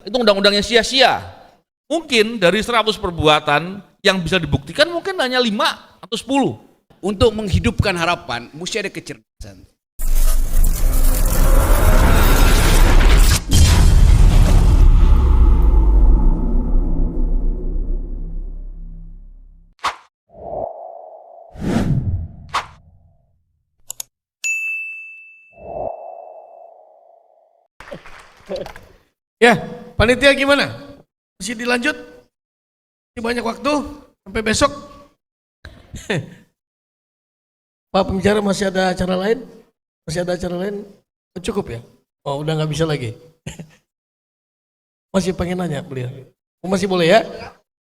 itu undang-undangnya sia-sia. Mungkin dari 100 perbuatan yang bisa dibuktikan mungkin hanya 5 atau 10. Untuk menghidupkan harapan, mesti ada kecerdasan. Ya, panitia gimana? Masih dilanjut? Masih banyak waktu? Sampai besok? Pak pembicara masih ada acara lain? Masih ada acara lain? Oh, cukup ya? Oh, udah nggak bisa lagi? Masih pengen nanya beliau? Oh, masih boleh ya?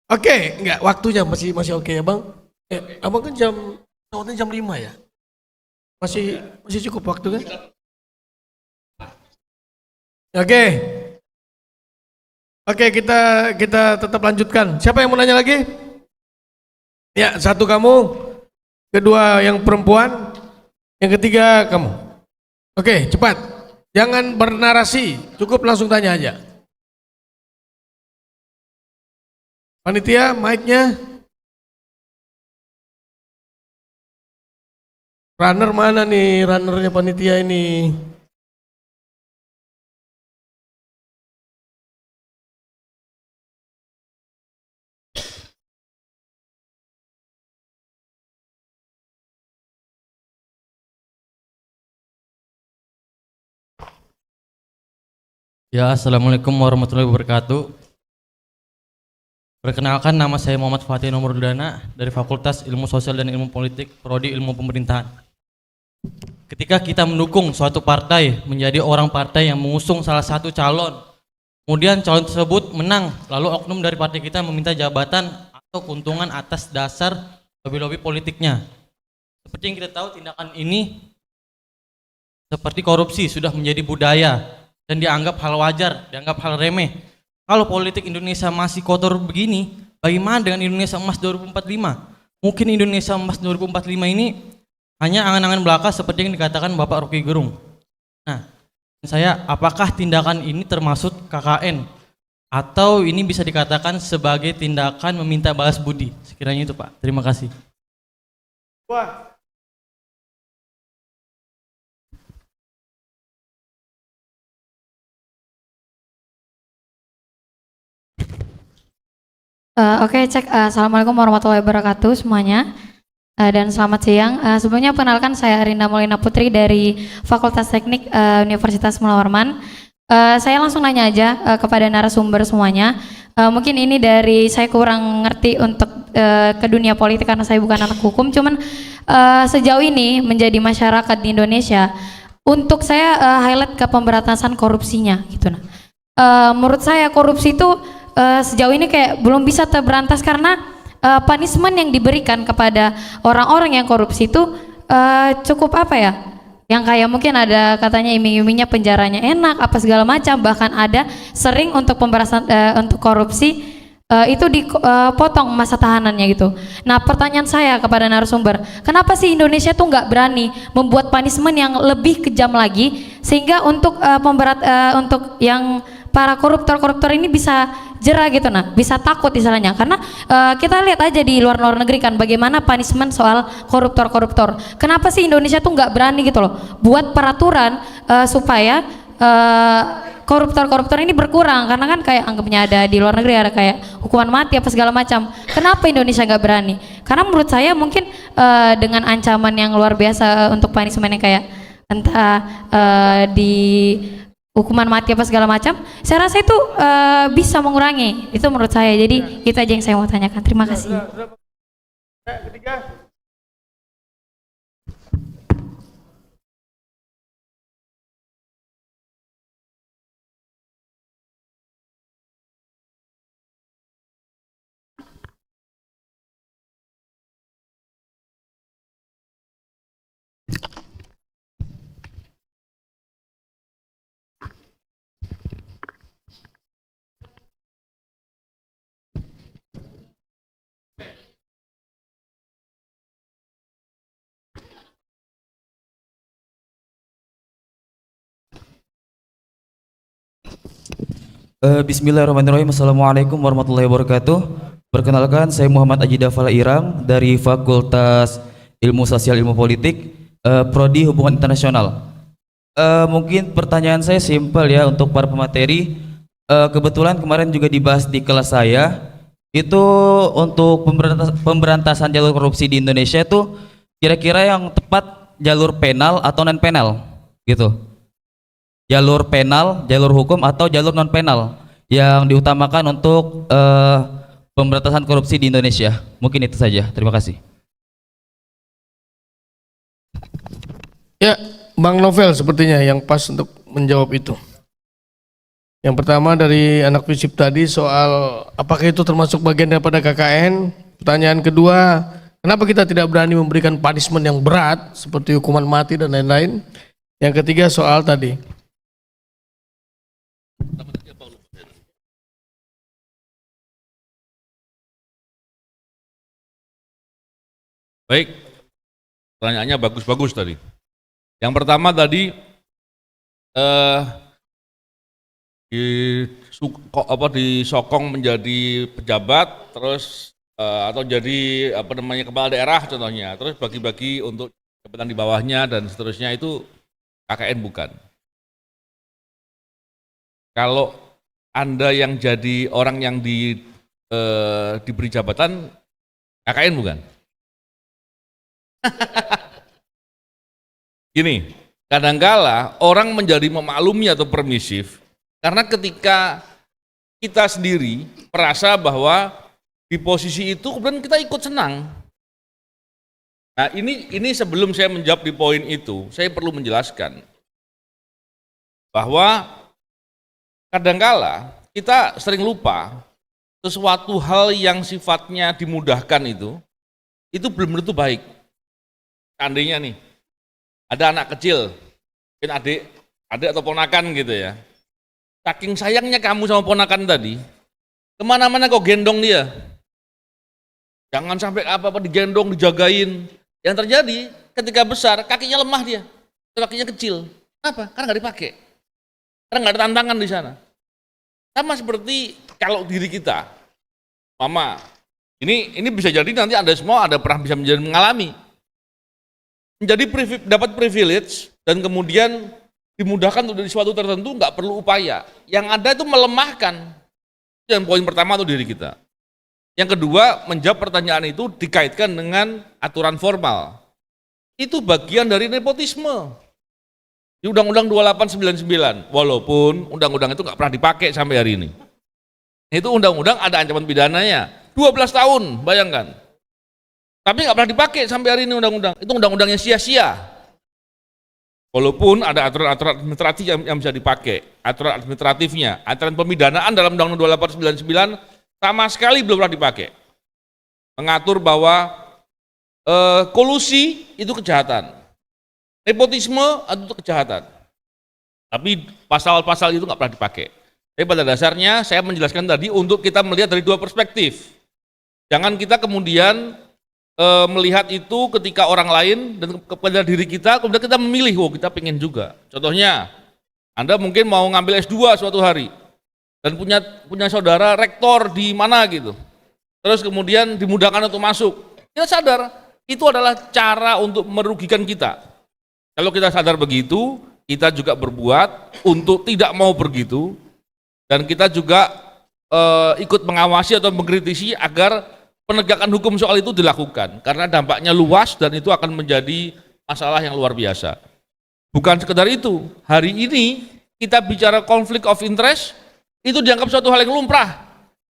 Oke, enggak, waktunya masih oke ya bang? Abang kan jam 5 ya? Masih cukup waktu kan? Oke. Oke, kita tetap lanjutkan. Siapa yang mau nanya lagi? Ya, satu kamu, kedua yang perempuan, yang ketiga kamu. Oke, cepat. Jangan bernarasi, cukup langsung tanya aja. Panitia, mic-nya. Runner mana nih? Runnernya panitia ini. Ya, Assalamualaikum warahmatullahi wabarakatuh. Perkenalkan, nama saya Muhammad Fatih Nomordana dari Fakultas Ilmu Sosial dan Ilmu Politik, Prodi Ilmu Pemerintahan. Ketika kita mendukung suatu partai menjadi orang partai yang mengusung salah satu calon, kemudian calon tersebut menang, lalu oknum dari partai kita meminta jabatan atau keuntungan atas dasar lobby-lobby politiknya. Seperti yang kita tahu, tindakan ini seperti korupsi sudah menjadi budaya dan dianggap hal wajar, dianggap hal remeh. Kalau politik Indonesia masih kotor begini, bagaimana dengan Indonesia Emas 2045? Mungkin Indonesia Emas 2045 ini hanya angan-angan belaka seperti yang dikatakan Bapak Rocky Gerung. Nah, apakah tindakan ini termasuk KKN? Atau ini bisa dikatakan sebagai tindakan meminta balas budi? Sekiranya itu Pak, terima kasih. Wah. Oke, cek. Assalamualaikum warahmatullahi wabarakatuh semuanya. Dan selamat siang. Sebelumnya perkenalkan, saya Arinda Maulina Putri dari Fakultas Teknik Universitas Mula Warman. Saya langsung nanya aja kepada narasumber semuanya. Mungkin ini dari saya kurang ngerti untuk ke dunia politik karena saya bukan anak hukum. Cuman sejauh ini menjadi masyarakat di Indonesia, untuk saya highlight ke pemberantasan korupsinya gitu. Menurut saya korupsi itu sejauh ini kayak belum bisa terberantas karena punishment yang diberikan kepada orang-orang yang korupsi itu cukup apa ya, yang kayak mungkin ada katanya iming-imingnya penjaranya enak apa segala macam, bahkan ada sering untuk pemberantasan untuk korupsi itu dipotong masa tahanannya gitu. Nah, pertanyaan saya kepada narasumber, kenapa sih Indonesia tuh nggak berani membuat punishment yang lebih kejam lagi sehingga untuk untuk yang para koruptor ini bisa jerah gitu, bisa takut istilahnya, karena kita lihat aja di luar negeri kan bagaimana punishment soal koruptor. Kenapa sih Indonesia tuh nggak berani gitu loh buat peraturan supaya koruptor ini berkurang, karena kan kayak anggapnya ada di luar negeri ada kayak hukuman mati apa segala macam. Kenapa Indonesia nggak berani? Karena menurut saya mungkin dengan ancaman yang luar biasa untuk punishment yang kayak entah di hukuman mati apa segala macam, saya rasa itu bisa mengurangi. Itu menurut saya. Jadi itu aja yang saya mau tanyakan. Terima kasih. Ketiga. Bismillahirrahmanirrahim. Assalamualaikum warahmatullahi wabarakatuh. Perkenalkan, saya Muhammad Aji Dafala Iram dari Fakultas Ilmu Sosial Ilmu Politik, Prodi Hubungan Internasional. Mungkin pertanyaan saya simpel ya untuk para pemateri. Kebetulan kemarin juga dibahas di kelas saya, itu untuk pemberantasan jalur korupsi di Indonesia itu kira-kira yang tepat jalur penal atau non penal gitu. Jalur penal, jalur hukum atau jalur non penal yang diutamakan untuk pemberantasan korupsi di Indonesia. Mungkin itu saja. Terima kasih. Ya, Bang Novel sepertinya yang pas untuk menjawab itu. Yang pertama dari anak FISIP tadi soal apakah itu termasuk bagian daripada KKN. Pertanyaan kedua, kenapa kita tidak berani memberikan punishment yang berat seperti hukuman mati dan lain-lain. Yang ketiga soal tadi. Baik, pertanyaannya bagus-bagus tadi. Yang pertama tadi disokong menjadi pejabat, terus atau jadi kepala daerah contohnya, terus bagi-bagi untuk jabatan di bawahnya dan seterusnya, itu KKN bukan. Kalau Anda yang jadi orang yang diberi jabatan, KKN bukan. Gini, kadangkala orang menjadi memaklumi atau permisif karena ketika kita sendiri merasa bahwa di posisi itu kemudian kita ikut senang. Nah, ini sebelum saya menjawab di poin itu, saya perlu menjelaskan bahwa kadangkala kita sering lupa sesuatu hal yang sifatnya dimudahkan itu belum tentu baik. Seandainya nih, ada anak kecil, mungkin adik atau ponakan gitu ya. Saking sayangnya kamu sama ponakan tadi, kemana-mana kau gendong dia. Jangan sampai apa-apa digendong, dijagain. Yang terjadi ketika besar, kakinya lemah dia, kakinya kecil. Kenapa? Karena nggak dipakai. Karena nggak ada tantangan di sana. Sama seperti kalau diri kita, mama, ini bisa jadi nanti Anda semua pernah bisa mengalami. Dapat privilege dan kemudian dimudahkan untuk dari suatu tertentu, nggak perlu upaya. Yang ada itu melemahkan. Yang poin pertama itu diri kita. Yang kedua, menjawab pertanyaan itu dikaitkan dengan aturan formal. Itu bagian dari nepotisme. Di Undang-Undang 2899, walaupun undang-undang itu nggak pernah dipakai sampai hari ini. Itu undang-undang ada ancaman pidananya, 12 tahun, bayangkan. Tapi nggak pernah dipakai sampai hari ini undang-undang. Itu undang-undang yang sia-sia. Walaupun ada aturan-aturan administratif yang bisa dipakai, aturan administratifnya, aturan pemidanaan dalam Undang-Undang 2899 sama sekali belum pernah dipakai. Mengatur bahwa kolusi itu kejahatan, nepotisme itu kejahatan. Tapi pasal-pasal itu nggak pernah dipakai. Tapi pada dasarnya saya menjelaskan tadi untuk kita melihat dari dua perspektif. Jangan kita kemudian melihat itu ketika orang lain dan kepada diri kita, kemudian kita memilih, kita pengen juga. Contohnya, Anda mungkin mau ngambil S2 suatu hari dan punya saudara rektor di mana gitu. Terus kemudian dimudahkan untuk masuk. Kita sadar itu adalah cara untuk merugikan kita. Kalau kita sadar begitu, kita juga berbuat untuk tidak mau begitu, dan kita juga ikut mengawasi atau mengkritisi agar penegakan hukum soal itu dilakukan, karena dampaknya luas dan itu akan menjadi masalah yang luar biasa. Bukan sekedar itu, hari ini kita bicara konflik of interest, itu dianggap suatu hal yang lumrah.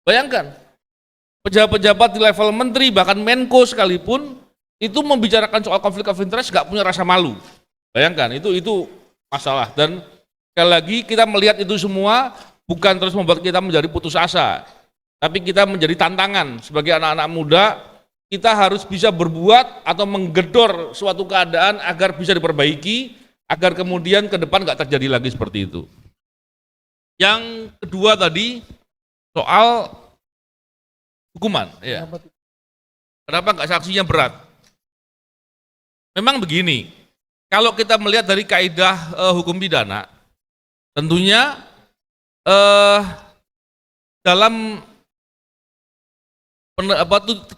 Bayangkan, pejabat-pejabat di level menteri, bahkan Menko sekalipun, itu membicarakan soal konflik of interest gak punya rasa malu. Bayangkan, itu masalah. Dan sekali lagi kita melihat itu semua bukan terus membuat kita menjadi putus asa, tapi kita menjadi tantangan sebagai anak-anak muda. Kita harus bisa berbuat atau menggedor suatu keadaan agar bisa diperbaiki, agar kemudian ke depan nggak terjadi lagi seperti itu. Yang kedua tadi soal hukuman, ya. Kenapa nggak sanksinya berat? Memang begini, kalau kita melihat dari kaidah hukum pidana, tentunya dalam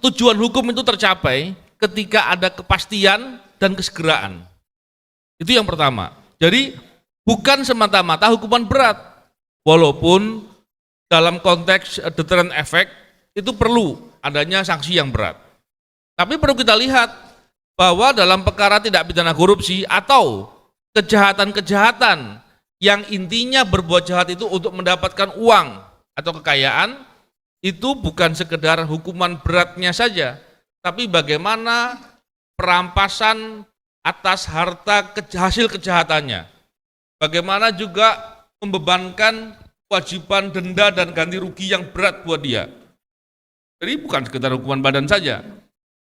tujuan hukum itu tercapai ketika ada kepastian dan kesegeraan. Itu yang pertama. Jadi bukan semata-mata hukuman berat, walaupun dalam konteks deterrent effect itu perlu adanya sanksi yang berat. Tapi perlu kita lihat bahwa dalam perkara tindak pidana korupsi atau kejahatan-kejahatan yang intinya berbuat jahat itu untuk mendapatkan uang atau kekayaan, itu bukan sekedar hukuman beratnya saja, tapi bagaimana perampasan atas harta hasil kejahatannya. Bagaimana juga membebankan kewajiban denda dan ganti rugi yang berat buat dia. Jadi bukan sekedar hukuman badan saja.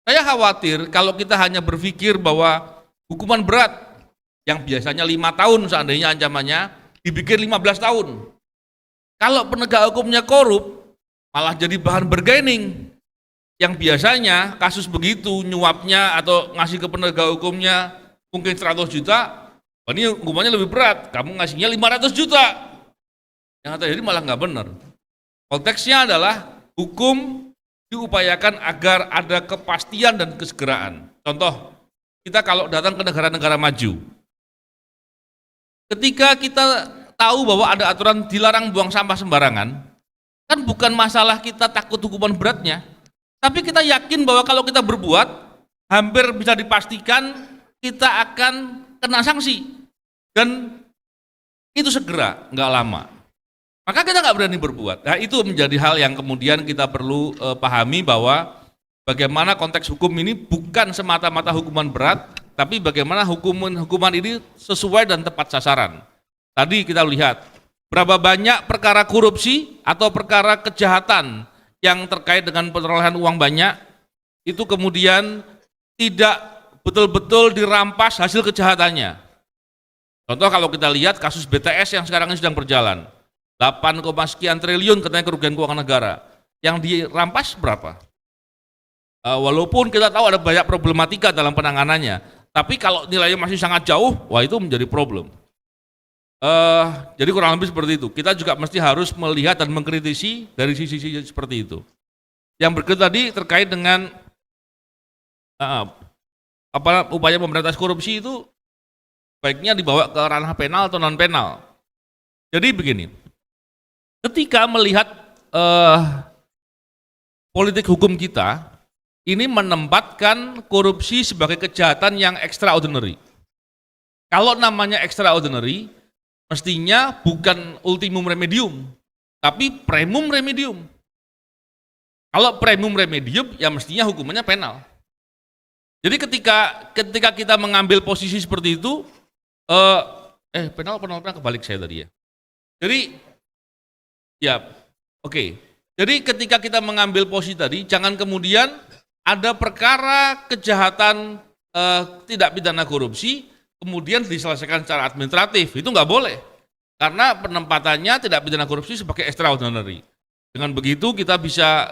Saya khawatir kalau kita hanya berpikir bahwa hukuman berat yang biasanya 5 tahun seandainya ancamannya dibikin 15 tahun. Kalau penegak hukumnya korup, malah jadi bahan bargaining. Yang biasanya kasus begitu nyuapnya atau ngasih ke penegak hukumnya mungkin 100 juta, ini hukumannya lebih berat, kamu ngasihnya 500 juta. Yang terjadi malah nggak benar. Konteksnya adalah hukum diupayakan agar ada kepastian dan kesegeraan. Contoh, kita kalau datang ke negara-negara maju, ketika kita tahu bahwa ada aturan dilarang buang sampah sembarangan, kan bukan masalah kita takut hukuman beratnya, tapi kita yakin bahwa kalau kita berbuat, hampir bisa dipastikan kita akan kena sanksi. Dan itu segera, nggak lama. Maka kita nggak berani berbuat. Nah, itu menjadi hal yang kemudian kita perlu pahami bahwa bagaimana konteks hukum ini bukan semata-mata hukuman berat, tapi bagaimana hukuman ini sesuai dan tepat sasaran. Tadi kita lihat berapa banyak perkara korupsi atau perkara kejahatan yang terkait dengan perolehan uang banyak, itu kemudian tidak betul-betul dirampas hasil kejahatannya. Contoh kalau kita lihat kasus BTS yang sekarang ini sedang berjalan, 8, sekian triliun katanya kerugian keuangan negara, yang dirampas berapa? Walaupun kita tahu ada banyak problematika dalam penanganannya, tapi kalau nilainya masih sangat jauh, wah itu menjadi problem. Jadi kurang lebih seperti itu. Kita juga mesti harus melihat dan mengkritisi dari sisi-sisi seperti itu. Yang berikut tadi terkait dengan upaya pemberantasan korupsi itu baiknya dibawa ke ranah penal atau non penal. Jadi begini, ketika melihat politik hukum kita ini menempatkan korupsi sebagai kejahatan yang extraordinary. Kalau namanya extraordinary, mestinya bukan ultimum remedium, tapi primum remedium. Kalau primum remedium, ya mestinya hukumannya penal. Jadi ketika kita mengambil posisi seperti itu, penal kebalik saya tadi ya. Jadi, ya oke. Jadi ketika kita mengambil posisi tadi, jangan kemudian ada perkara kejahatan tidak pidana korupsi, kemudian diselesaikan secara administratif, itu nggak boleh. Karena penempatannya tidak pidana korupsi sebagai extraordinary. Dengan begitu kita bisa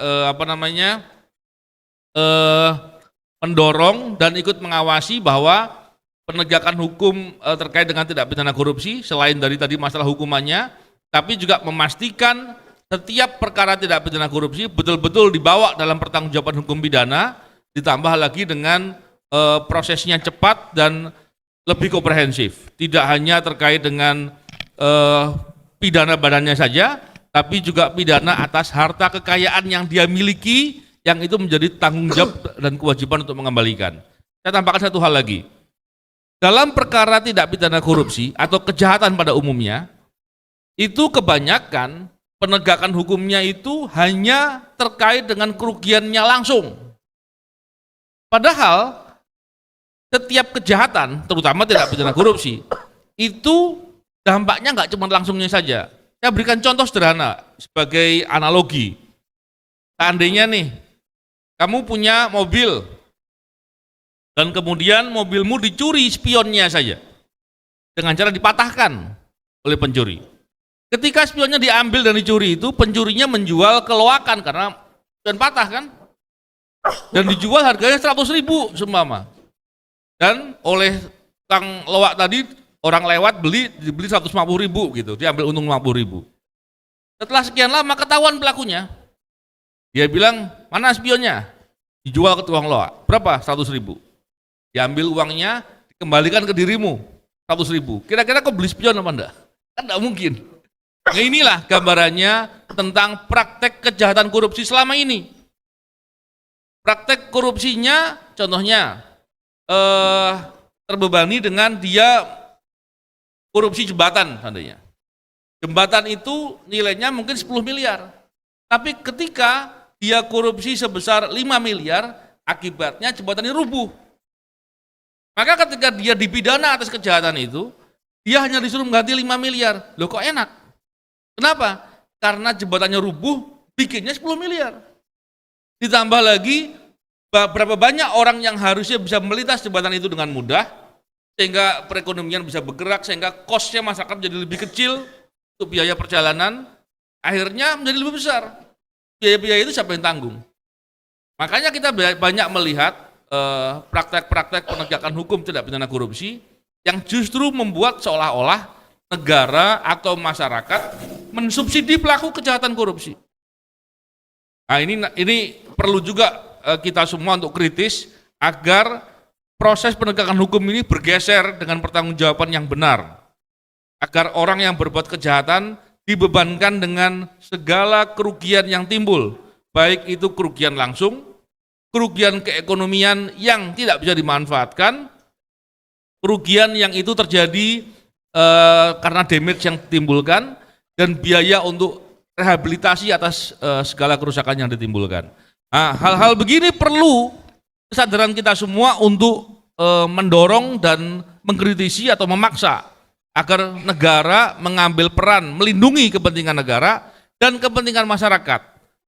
mendorong dan ikut mengawasi bahwa penegakan hukum terkait dengan tidak pidana korupsi, selain dari tadi masalah hukumannya, tapi juga memastikan setiap perkara tidak pidana korupsi betul-betul dibawa dalam pertanggungjawaban hukum pidana, ditambah lagi dengan prosesnya cepat dan lebih komprehensif, tidak hanya terkait dengan pidana badannya saja, tapi juga pidana atas harta kekayaan yang dia miliki, yang itu menjadi tanggung jawab dan kewajiban untuk mengembalikan. Saya tambahkan satu hal lagi, dalam perkara tidak pidana korupsi atau kejahatan pada umumnya, itu kebanyakan penegakan hukumnya itu hanya terkait dengan kerugiannya langsung. Padahal setiap kejahatan, terutama tidak pidana korupsi, itu dampaknya nggak cuma langsungnya saja. Saya berikan contoh sederhana sebagai analogi. Seandainya nih, kamu punya mobil dan kemudian mobilmu dicuri spionnya saja dengan cara dipatahkan oleh pencuri. Ketika spionnya diambil dan dicuri itu, pencurinya menjual keloakan karena spion patah kan, dan dijual harganya 100.000 seumpama. Dan oleh tukang loak tadi, orang lewat dibeli 150.000 gitu, dia ambil untung 50.000. Setelah sekian lama ketahuan pelakunya. Dia bilang, mana spionnya? Dijual ke tukang loak. Berapa? 100.000. Diambil uangnya, dikembalikan ke dirimu. 100.000. Kira-kira kau beli spion apa enggak? Kan enggak mungkin. Nah, inilah gambarannya tentang praktek kejahatan korupsi selama ini. Praktek korupsinya, contohnya, terbebani dengan dia korupsi jembatan, seandainya. Jembatan itu nilainya mungkin 10 miliar. Tapi ketika dia korupsi sebesar 5 miliar, akibatnya jembatan ini rubuh. Maka ketika dia dipidana atas kejahatan itu, dia hanya disuruh mengganti 5 miliar. Loh kok enak? Kenapa? Karena jembatannya rubuh, bikinnya 10 miliar. Ditambah lagi, berapa banyak orang yang harusnya bisa melintas jembatan itu dengan mudah, sehingga perekonomian bisa bergerak, sehingga kosnya masyarakat menjadi lebih kecil untuk biaya perjalanan, akhirnya menjadi lebih besar. Biaya-biaya itu siapa yang tanggung? Makanya kita banyak melihat praktek-praktek penegakan hukum tidak pidana korupsi yang justru membuat seolah-olah negara atau masyarakat mensubsidi pelaku kejahatan korupsi. Nah ini perlu juga kita semua untuk kritis agar proses penegakan hukum ini bergeser dengan pertanggungjawaban yang benar. Agar orang yang berbuat kejahatan dibebankan dengan segala kerugian yang timbul, baik itu kerugian langsung, kerugian keekonomian yang tidak bisa dimanfaatkan, kerugian yang itu terjadi karena damage yang ditimbulkan, dan biaya untuk rehabilitasi atas segala kerusakan yang ditimbulkan. Nah, hal-hal begini perlu kesadaran kita semua untuk mendorong dan mengkritisi atau memaksa agar negara mengambil peran melindungi kepentingan negara dan kepentingan masyarakat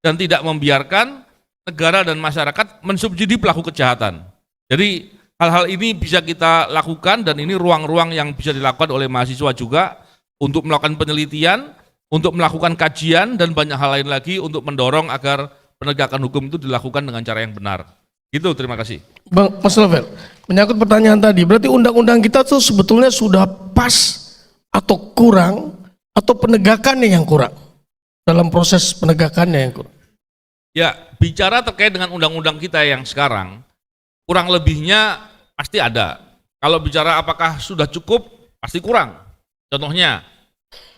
dan tidak membiarkan negara dan masyarakat mensubsidi pelaku kejahatan. Jadi hal-hal ini bisa kita lakukan dan ini ruang-ruang yang bisa dilakukan oleh mahasiswa juga untuk melakukan penelitian, untuk melakukan kajian dan banyak hal lain lagi untuk mendorong agar penegakan hukum itu dilakukan dengan cara yang benar. Gitu, terima kasih. Bang Mas Novel, menyangkut pertanyaan tadi, berarti undang-undang kita tuh sebetulnya sudah pas atau kurang, atau penegakannya yang kurang, dalam proses penegakannya yang kurang? Ya, bicara terkait dengan undang-undang kita yang sekarang, kurang lebihnya pasti ada. Kalau bicara apakah sudah cukup, pasti kurang. Contohnya,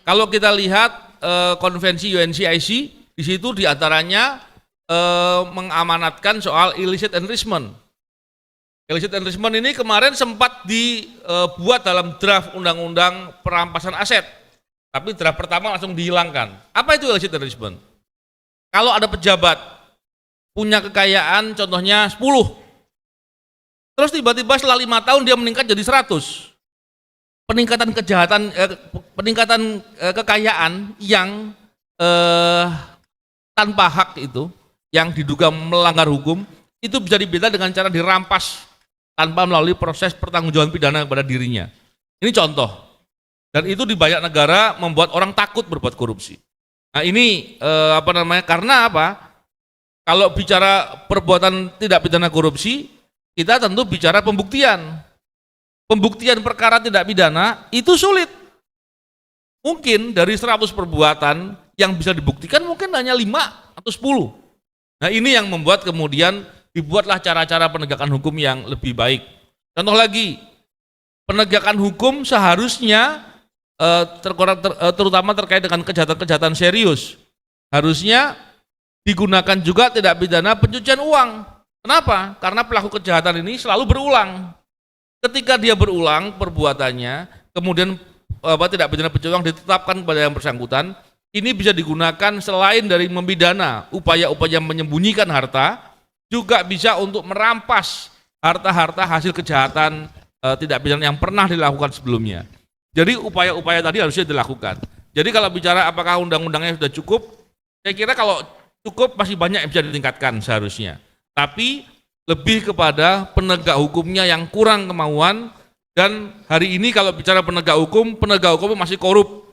kalau kita lihat konvensi UNCIC, di situ diantaranya mengamanatkan soal illicit enrichment. Illicit enrichment ini kemarin sempat dibuat dalam draft undang-undang perampasan aset, tapi draft pertama langsung dihilangkan. Apa itu illicit enrichment? Kalau ada pejabat punya kekayaan contohnya 10, terus tiba-tiba setelah 5 tahun dia meningkat jadi 100. Peningkatan kejahatan, peningkatan kekayaan yang tanpa hak itu, yang diduga melanggar hukum, itu bisa dibela dengan cara dirampas tanpa melalui proses pertanggungjawaban pidana kepada dirinya. Ini contoh. Dan itu di banyak negara membuat orang takut berbuat korupsi. Nah ini karena apa? Kalau bicara perbuatan tidak pidana korupsi, kita tentu bicara pembuktian. Pembuktian perkara tidak pidana itu sulit. Mungkin dari 100 perbuatan yang bisa dibuktikan mungkin hanya 5 atau 10. Nah ini yang membuat kemudian dibuatlah cara-cara penegakan hukum yang lebih baik. Contoh lagi, penegakan hukum seharusnya terutama terkait dengan kejahatan-kejahatan serius, harusnya digunakan juga tidak pidana pencucian uang. Kenapa? Karena pelaku kejahatan ini selalu berulang. Ketika dia berulang perbuatannya, kemudian tidak pidana pencucian uang ditetapkan kepada yang bersangkutan, ini bisa digunakan selain dari memidana, upaya-upaya menyembunyikan harta, juga bisa untuk merampas harta-harta hasil kejahatan tidak pidana yang pernah dilakukan sebelumnya. Jadi upaya-upaya tadi harusnya dilakukan. Jadi kalau bicara apakah undang-undangnya sudah cukup, saya kira kalau cukup masih banyak yang bisa ditingkatkan seharusnya. Tapi lebih kepada penegak hukumnya yang kurang kemauan, dan hari ini kalau bicara penegak hukum masih korup.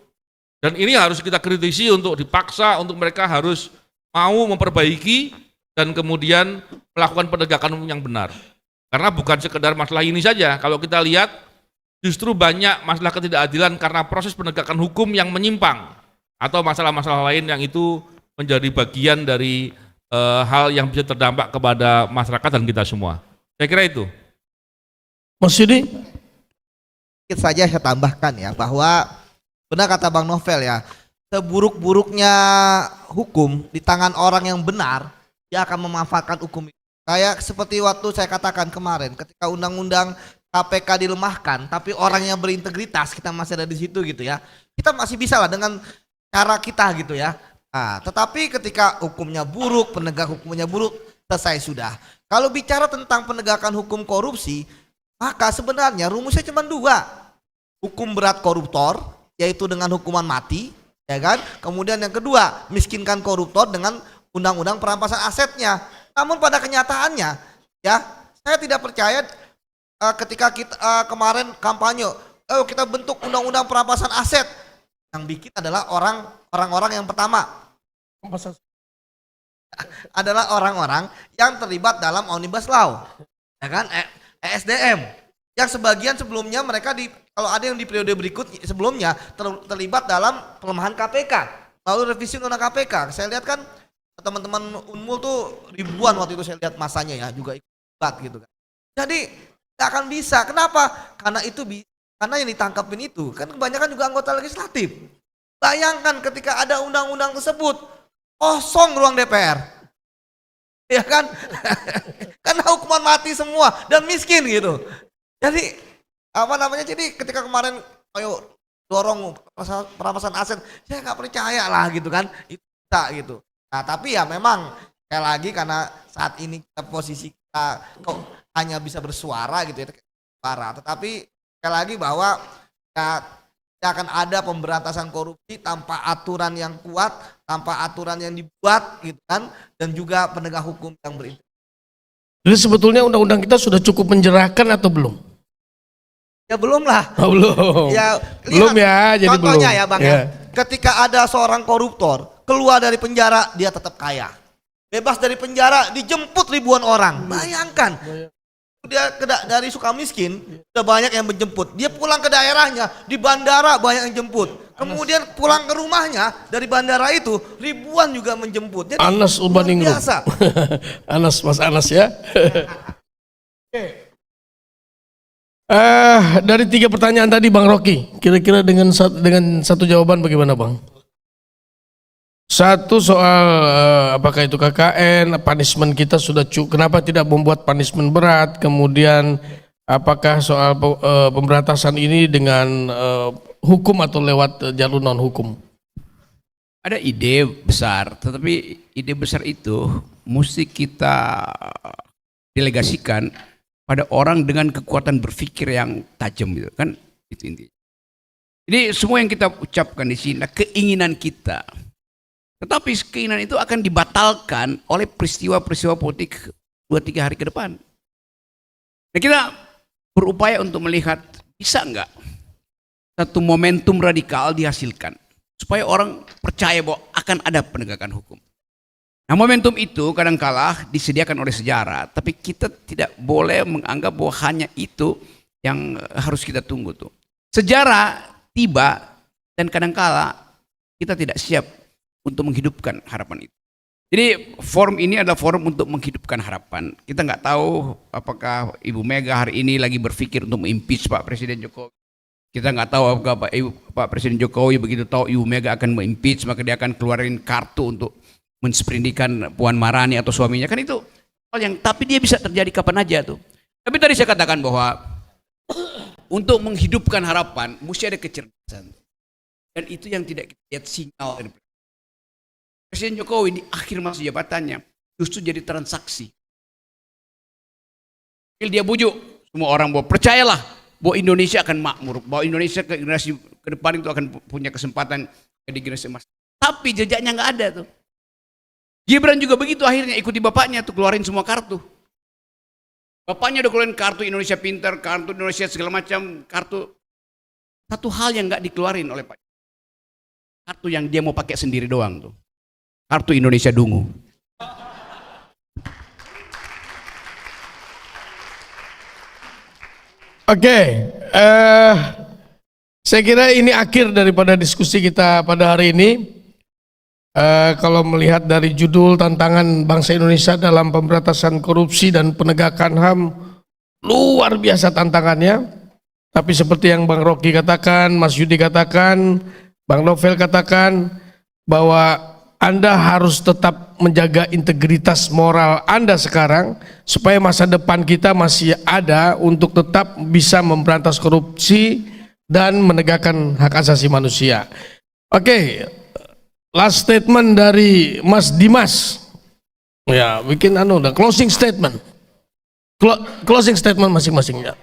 Dan ini harus kita kritisi untuk dipaksa untuk mereka harus mau memperbaiki dan kemudian melakukan penegakan hukum yang benar. Karena bukan sekedar masalah ini saja. Kalau kita lihat justru banyak masalah ketidakadilan karena proses penegakan hukum yang menyimpang. atau masalah-masalah lain yang itu menjadi bagian dari hal yang bisa terdampak kepada masyarakat dan kita semua. Saya kira itu. Mas Yudi? Sedikit saja saya tambahkan ya, bahwa benar kata Bang Novel ya, seburuk-buruknya hukum di tangan orang yang benar, dia akan memanfaatkan hukum itu. Kayak seperti waktu saya katakan kemarin, ketika undang-undang KPK dilemahkan, tapi orang yang berintegritas kita masih ada di situ gitu ya, kita masih bisa lah dengan cara kita gitu ya. Nah, tetapi ketika hukumnya buruk, penegak hukumnya buruk, selesai sudah. Kalau bicara tentang penegakan hukum korupsi, maka sebenarnya rumusnya cuma dua. Hukum berat koruptor, yaitu dengan hukuman mati, ya kan? Kemudian yang kedua, miskinkan koruptor dengan undang-undang perampasan asetnya. Namun pada kenyataannya, ya, saya tidak percaya ketika kita kemarin kampanye, kita bentuk undang-undang perampasan aset, yang bikin adalah orang-orang yang pertama adalah orang-orang yang terlibat dalam Omnibus Law, ya kan? ESDM yang sebagian sebelumnya mereka kalau ada yang di periode berikut sebelumnya terlibat dalam pelemahan KPK, lalu revisi undang KPK. Saya lihat kan teman-teman Unmul tuh ribuan waktu itu saya lihat masanya ya juga ikut gitu kan. Jadi nggak akan bisa. Kenapa? Karena yang ditangkapin itu kan kebanyakan juga anggota legislatif. Bayangkan ketika ada undang-undang tersebut kosong ruang DPR, ya kan? Karena hukuman mati semua dan miskin gitu. Jadi jadi ketika kemarin ayo dorong perampasan aset, saya nggak percaya lah gitu kan, itu bisa gitu. Nah tapi ya memang sekali lagi karena saat ini posisi kita kok hanya bisa bersuara gitu ya, suara. Tetapi sekali lagi bahwa ya, akan ada pemberantasan korupsi tanpa aturan yang kuat, tanpa aturan yang dibuat gitu kan, dan juga penegak hukum yang berintegritas. Jadi sebetulnya undang-undang kita sudah cukup menjerahkan atau belum? Ya belum lah. Oh, belum. Ya, belum ya, jadi contohnya belum. ya Bang Ya. ya. Ketika ada seorang koruptor keluar dari penjara, dia tetap kaya. Bebas dari penjara, dijemput ribuan orang. Bayangkan. Dia dari Sukamiskin udah banyak yang menjemput. Dia pulang ke daerahnya, di bandara banyak yang jemput. Kemudian pulang ke rumahnya dari bandara itu ribuan juga menjemput. Jadi Anas Urbaningrum. biasa. Mas Anas ya. Dari 3 pertanyaan tadi Bang Rocky, kira-kira dengan satu jawaban bagaimana Bang? Satu soal apakah itu KKN, punishment kita sudah kenapa tidak membuat punishment berat, kemudian apakah soal pemberantasan ini dengan hukum atau lewat jalur non hukum? Ada ide besar, tetapi ide besar itu mesti kita delegasikan pada orang dengan kekuatan berpikir yang tajam gitu kan, itu intinya. Jadi semua yang kita ucapkan di sini keinginan kita, tetapi keinginan itu akan dibatalkan oleh peristiwa-peristiwa politik 2-3 hari ke depan. Nah, kita berupaya untuk melihat bisa enggak satu momentum radikal dihasilkan supaya orang percaya bahwa akan ada penegakan hukum. Nah, momentum itu kadangkala disediakan oleh sejarah, tapi kita tidak boleh menganggap bahwa hanya itu yang harus kita tunggu tuh. Sejarah tiba dan kadangkala kita tidak siap untuk menghidupkan harapan itu. Jadi forum ini adalah forum untuk menghidupkan harapan. Kita nggak tahu apakah Ibu Mega hari ini lagi berpikir untuk mengimpeach Pak Presiden Jokowi. Kita nggak tahu apakah Pak Presiden Jokowi begitu tahu Ibu Mega akan mengimpeach, maka dia akan keluarin kartu untuk mensprindikan Puan Maharani atau suaminya. Kan itu hal yang, tapi dia bisa terjadi kapan aja tuh. Tapi tadi saya katakan bahwa untuk menghidupkan harapan mesti ada kecerdasan. Dan itu yang tidak kita lihat sinyal dari Presiden Jokowi di akhir masa jabatannya justru jadi transaksi. Dia bujuk semua orang bahwa percayalah bahwa Indonesia akan makmur, bahwa Indonesia ke generasi ke depan itu akan punya kesempatan di generasi emas. Tapi jejaknya nggak ada tuh. Gibran juga begitu akhirnya ikuti bapaknya tuh keluarin semua kartu. Bapaknya udah keluarin kartu Indonesia Pintar, kartu Indonesia segala macam, kartu. Satu hal yang nggak dikeluarin oleh Pak. Kartu yang dia mau pakai sendiri doang tuh. Kartu Indonesia Dungu. Oke, Saya kira ini akhir daripada diskusi kita pada hari ini. Kalau melihat dari judul tantangan bangsa Indonesia dalam pemberantasan korupsi dan penegakan HAM, luar biasa tantangannya. Tapi seperti yang Bang Rocky katakan, Mas Yudi katakan, Bang Novel katakan, bahwa Anda harus tetap menjaga integritas moral Anda sekarang, supaya masa depan kita masih ada untuk tetap bisa memberantas korupsi dan menegakkan hak asasi manusia. Oke, last statement dari Mas Dimas. Ya, bikin closing statement. Closing statement masing-masing ya.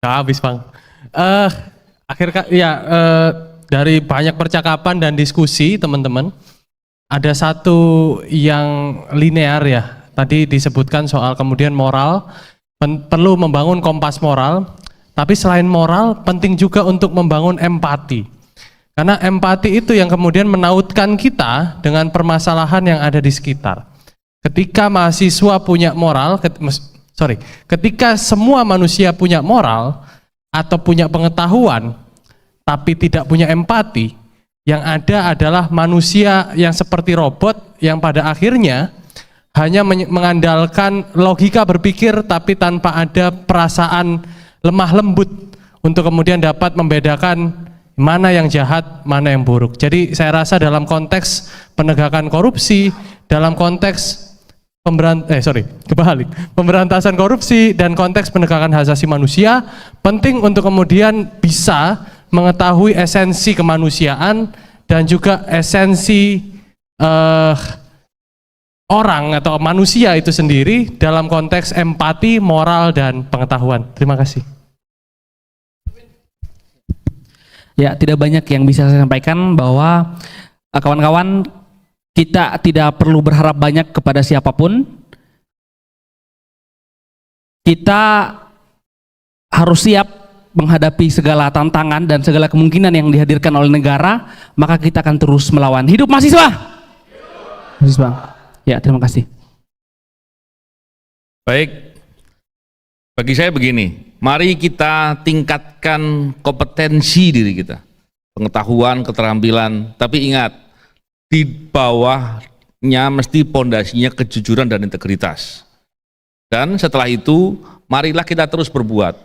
Habis Bang. Dari banyak percakapan dan diskusi teman-teman, ada satu yang linear ya. Tadi disebutkan soal kemudian moral, perlu membangun kompas moral, tapi selain moral penting juga untuk membangun empati. Karena empati itu yang kemudian menautkan kita dengan permasalahan yang ada di sekitar. Ketika mahasiswa punya moral, ketika semua manusia punya moral atau punya pengetahuan tapi tidak punya empati, yang ada adalah manusia yang seperti robot yang pada akhirnya hanya mengandalkan logika berpikir tapi tanpa ada perasaan lemah lembut untuk kemudian dapat membedakan mana yang jahat, mana yang buruk. Jadi saya rasa dalam konteks penegakan korupsi, dalam konteks pemberantasan korupsi dan konteks penegakan hak asasi manusia, penting untuk kemudian bisa mengetahui esensi kemanusiaan dan juga esensi orang atau manusia itu sendiri dalam konteks empati, moral, dan pengetahuan. Terima kasih. Ya, tidak banyak yang bisa saya sampaikan, bahwa kawan-kawan, kita tidak perlu berharap banyak kepada siapapun. Kita harus siap menghadapi segala tantangan dan segala kemungkinan yang dihadirkan oleh negara, maka kita akan terus melawan. Hidup mahasiswa! Mahasiswa. Ya, terima kasih. Baik, bagi saya begini, mari kita tingkatkan kompetensi diri kita, pengetahuan, keterampilan, tapi ingat, di bawahnya mesti pondasinya kejujuran dan integritas. Dan setelah itu, marilah kita terus berbuat.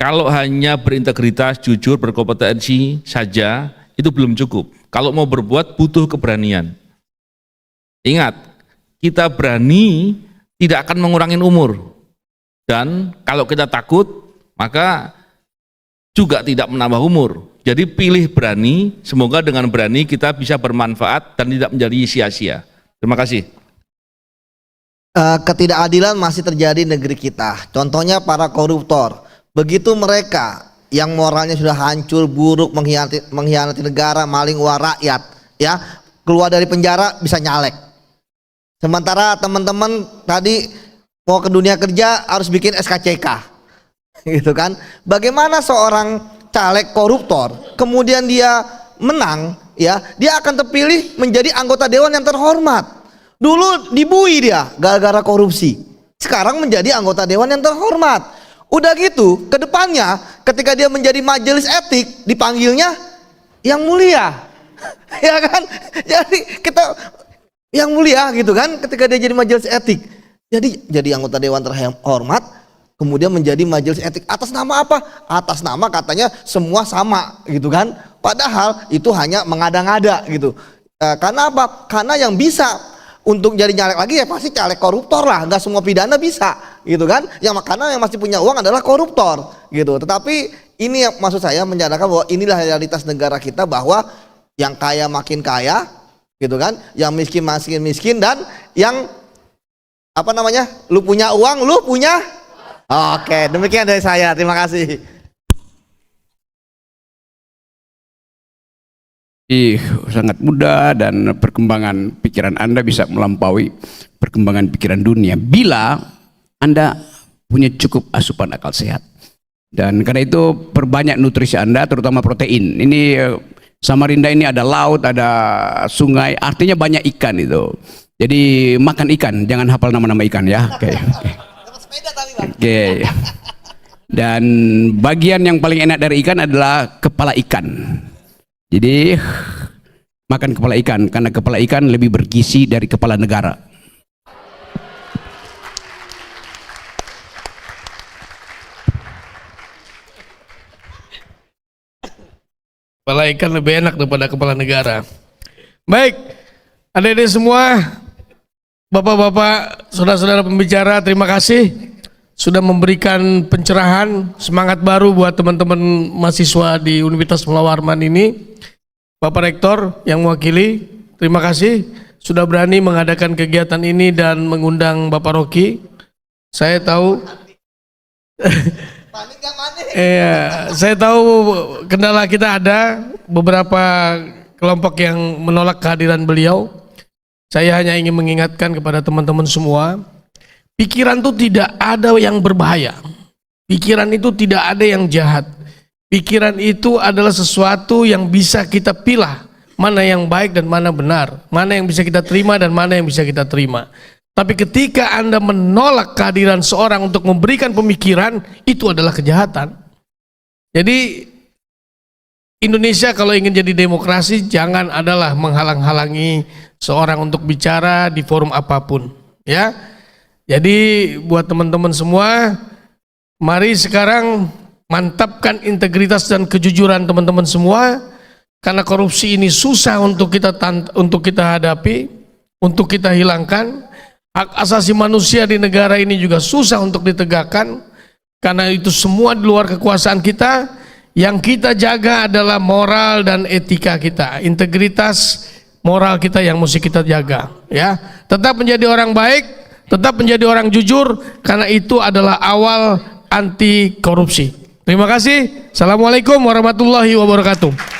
Kalau hanya berintegritas, jujur, berkompetensi saja, itu belum cukup. Kalau mau berbuat, butuh keberanian. Ingat, kita berani tidak akan mengurangi umur. Dan kalau kita takut, maka juga tidak menambah umur. Jadi pilih berani, semoga dengan berani kita bisa bermanfaat dan tidak menjadi sia-sia. Terima kasih. Ketidakadilan masih terjadi di negeri kita. Contohnya para koruptor. Begitu mereka yang moralnya sudah hancur, buruk, mengkhianati negara, maling uang rakyat, ya, keluar dari penjara bisa nyalek. Sementara teman-teman tadi mau ke dunia kerja harus bikin SKCK, gitu kan? Bagaimana seorang caleg koruptor kemudian dia menang, ya, dia akan terpilih menjadi anggota dewan yang terhormat. Dulu dibui dia gara-gara korupsi, sekarang menjadi anggota dewan yang terhormat. Udah gitu, kedepannya ketika dia menjadi majelis etik dipanggilnya yang mulia, ya kan? Jadi kita yang mulia gitu kan, ketika dia jadi majelis etik. Jadi anggota dewan terhormat, kemudian menjadi majelis etik atas nama apa? Atas nama katanya semua sama gitu kan. Padahal itu hanya mengada-ngada gitu. Karena apa? Karena yang bisa untuk jadi nyalek lagi ya pasti caleg koruptor lah, nggak semua pidana bisa gitu kan. Karena yang masih punya uang adalah koruptor gitu. Tetapi ini yang maksud saya menyadarkan bahwa inilah realitas negara kita, bahwa yang kaya makin kaya gitu kan, yang miskin makin miskin, dan yang apa namanya, lu punya uang, lu punya. Oke, demikian dari saya, terima kasih. Sangat mudah, dan perkembangan pikiran Anda bisa melampaui perkembangan pikiran dunia bila Anda punya cukup asupan akal sehat. Dan karena itu perbanyak nutrisi Anda, terutama protein. Ini Samarinda ini ada laut, ada sungai, artinya banyak ikan itu. Jadi makan ikan, jangan hafal nama-nama ikan ya. Oke. Beda tapi Bang. Oke. Dan bagian yang paling enak dari ikan adalah kepala ikan. Jadi makan kepala ikan karena kepala ikan lebih bergizi dari kepala negara. Kepala ikan lebih enak daripada kepala negara. Baik, adik-adik semua, bapak-bapak, saudara-saudara pembicara, terima kasih sudah memberikan pencerahan, semangat baru buat teman-teman mahasiswa di Universitas Mula Warman ini. Bapak Rektor yang mewakili, terima kasih sudah berani mengadakan kegiatan ini dan mengundang Bapak Rocky. Saya tahu Panik gak panik? iya, saya tahu kendala kita ada beberapa kelompok yang menolak kehadiran beliau. Saya hanya ingin mengingatkan kepada teman-teman semua, pikiran itu tidak ada yang berbahaya. Pikiran itu tidak ada yang jahat. Pikiran itu adalah sesuatu yang bisa kita pilah, mana yang baik dan mana benar, mana yang bisa kita terima dan mana yang bisa kita terima. Tapi ketika Anda menolak kehadiran seorang untuk memberikan pemikiran, itu adalah kejahatan. Jadi Indonesia kalau ingin jadi demokrasi, jangan adalah menghalang-halangi seorang untuk bicara di forum apapun, ya. Jadi buat teman-teman semua, mari sekarang mantapkan integritas dan kejujuran teman-teman semua, karena korupsi ini susah untuk kita hadapi, untuk kita hilangkan. Hak asasi manusia di negara ini juga susah untuk ditegakkan, karena itu semua di luar kekuasaan kita. Yang kita jaga adalah moral dan etika kita, integritas moral kita yang mesti kita jaga, ya. Tetap menjadi orang baik, tetap menjadi orang jujur, karena itu adalah awal anti korupsi. Terima kasih. Assalamualaikum warahmatullahi wabarakatuh.